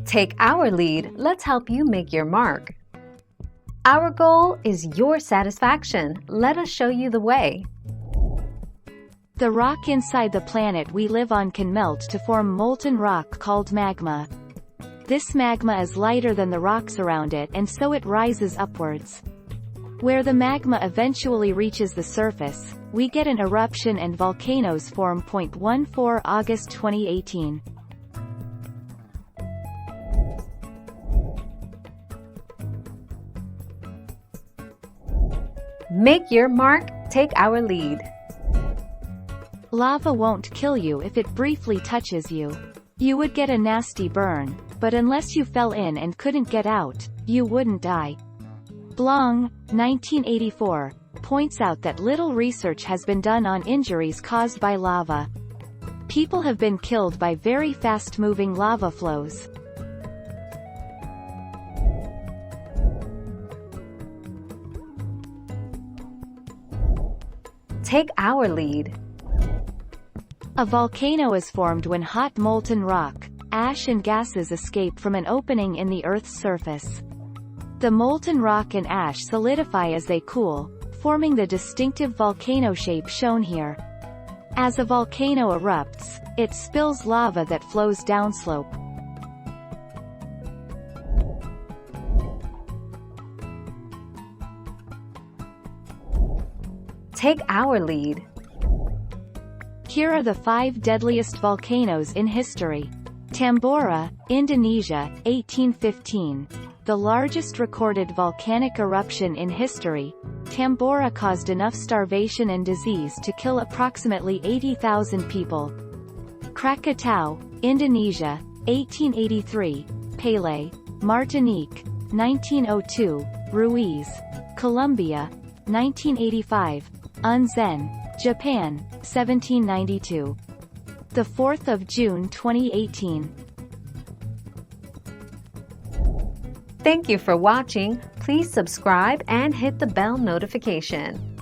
Take our lead, let's help you make your mark. Our goal is your satisfaction. Let us show you the way. The rock inside the planet we live on can melt to form molten rock called magma. This magma is lighter than the rocks around it, and so it rises upwards. Where the magma eventually reaches the surface, we get an eruption and volcanoes form. 14 August 2018. Make your mark, take our lead. Lava won't kill you if it briefly touches you. You would get a nasty burn, but unless you fell in and couldn't get out, you wouldn't die. Blong, 1984, points out that little research has been done on injuries caused by lava. People have been killed by very fast-moving lava flows. Take our lead. A volcano is formed when hot molten rock, ash and gases escape from an opening in the Earth's surface. The molten rock and ash solidify as they cool, forming the distinctive volcano shape shown here. As a volcano erupts, it spills lava that flows downslope. Take our lead. Here are the 5 deadliest volcanoes in history. Tambora, Indonesia, 1815. The largest recorded volcanic eruption in history, Tambora caused enough starvation and disease to kill approximately 80,000 people. Krakatau, Indonesia, 1883. Pele, Martinique, 1902. Ruiz, Colombia, 1985. Unzen, Japan, 1792. The 4th of June 2018. Thank you for watching. Please subscribe and hit the bell notification.